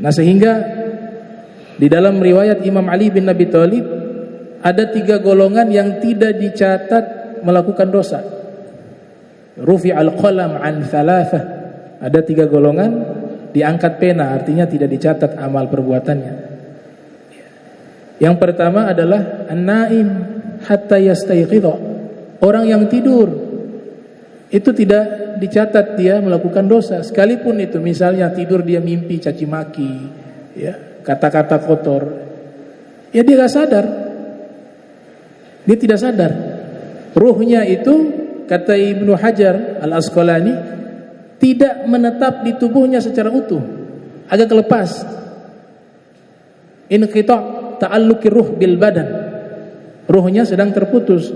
Nah, sehingga di dalam riwayat Imam Ali bin Abi Thalib ada 3 golongan yang tidak dicatat melakukan dosa. Rufi'al qalam an thalathah. Ada 3 golongan diangkat pena, artinya tidak dicatat amal perbuatannya. Yang pertama adalah an-naim hatta yastayqidha. Orang yang tidur itu tidak dicatat dia melakukan dosa, sekalipun itu misalnya tidur dia mimpi caci maki, ya, kata-kata kotor, ya dia gak sadar, dia tidak sadar. Ruhnya itu, kata Ibnu Hajar Al-Asqalani, tidak menetap di tubuhnya secara utuh, agak lepas. Inqita' ta'alluqi ruh bil badan, ruhnya sedang terputus,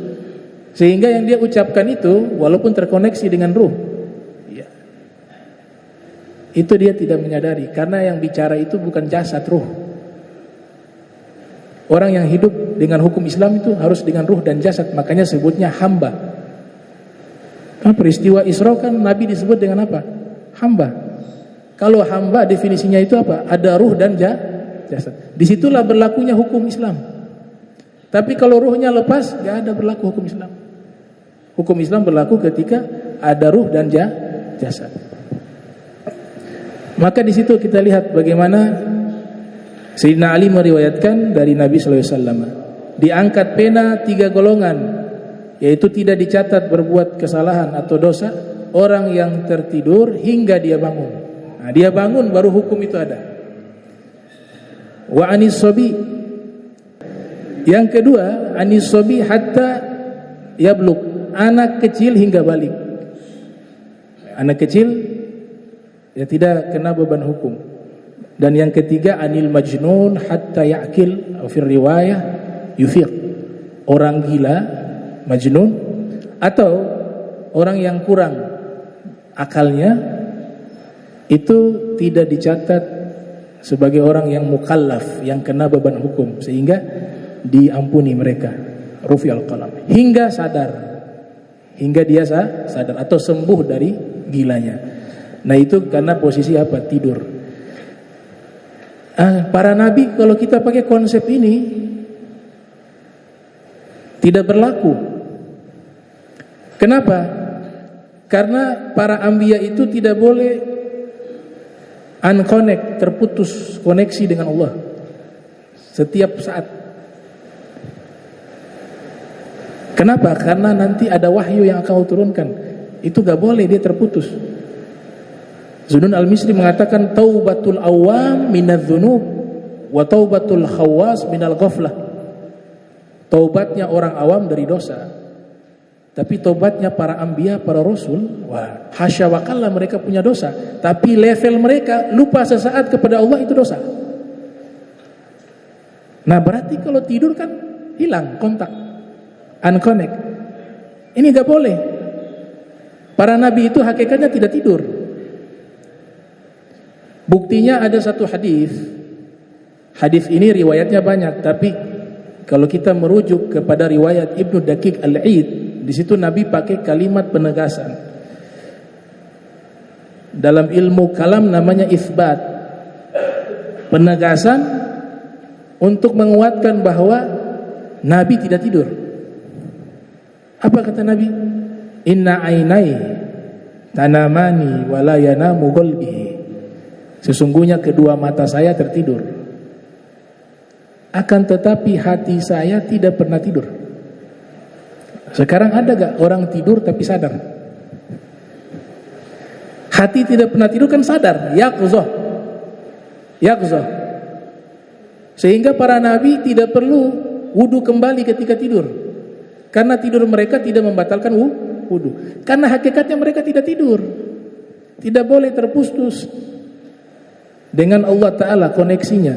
sehingga yang dia ucapkan itu walaupun terkoneksi dengan ruh, ya, itu dia tidak menyadari, karena yang bicara itu bukan jasad, ruh. Orang yang hidup dengan hukum Islam itu harus dengan ruh dan jasad, makanya sebutnya hamba. Peristiwa Isra kan Nabi disebut dengan apa? Hamba. Kalau hamba definisinya itu apa? Ada ruh dan jasad. Disitulah berlakunya hukum Islam. Tapi kalau ruhnya lepas, gak ada berlaku hukum Islam. Hukum Islam berlaku ketika ada ruh dan jasad. Maka di situ kita lihat bagaimana Sayyidina Ali meriwayatkan dari Nabi SAW, diangkat pena 3 golongan, yaitu tidak dicatat berbuat kesalahan atau dosa, orang yang tertidur hingga dia bangun. Nah, dia bangun baru hukum itu ada. Wa anis sobi, yang kedua anis sobi hatta yablug, anak kecil hingga balik. Anak kecil ya tidak kena beban hukum. Dan yang ketiga anil majnun hatta ya'kil, atau fil riwayah yufiq, orang gila majnun atau orang yang kurang akalnya itu tidak dicatat sebagai orang yang mukallaf yang kena beban hukum, sehingga diampuni mereka. Rufi'al qalam hingga sadar, hingga dia sadar atau sembuh dari gilanya. Nah, itu karena posisi apa? Tidur. Para nabi kalau kita pakai konsep ini tidak berlaku. Kenapa? Karena para anbiya itu tidak boleh unconnect, terputus koneksi dengan Allah setiap saat. Kenapa? Karena nanti ada wahyu yang akan turunkan. Itu gak boleh dia terputus. Zunnun al-Misri mengatakan taubatul awam minadz-dzunub wa taubatul khawas minal ghaflah. Taubatnya orang awam dari dosa, tapi taubatnya para anbiya, para rasul, wah, hasya wa kalla, mereka punya dosa, tapi level mereka lupa sesaat kepada Allah itu dosa. Nah, berarti kalau tidur kan hilang kontak, unconnect. Ini gak boleh. Para nabi itu hakikatnya tidak tidur. Buktinya ada satu hadis. Hadis ini riwayatnya banyak, tapi kalau kita merujuk kepada riwayat Ibnu Daqiq Al-Aid, di situ Nabi pakai kalimat penegasan. Dalam ilmu kalam namanya isbat. Penegasan untuk menguatkan bahwa Nabi tidak tidur. Apa kata Nabi? Inna ainai tanamani wa la yanamu qalbi. Sesungguhnya kedua mata saya tertidur, akan tetapi hati saya tidak pernah tidur. Sekarang ada gak orang tidur tapi sadar? Hati tidak pernah tidur kan sadar, yaqzah. Sehingga para nabi tidak perlu wudu kembali ketika tidur, karena tidur mereka tidak membatalkan wudu. Karena hakikatnya mereka tidak tidur, tidak boleh terputus dengan Allah Ta'ala koneksinya,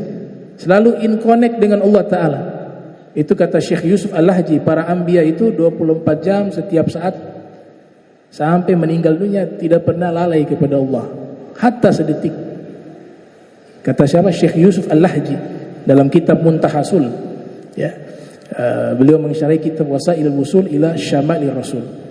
selalu in connect dengan Allah Ta'ala. Itu kata Syekh Yusuf Al-Lahji, para anbiya itu 24 jam setiap saat sampai meninggal dunia tidak pernah lalai kepada Allah, hatta sedetik. Kata siapa? Syekh Yusuf Al-Lahji dalam kitab Muntahasul, ya. Beliau mensyarahi kitab Wasailul Wusul ila Syama'il Rasul.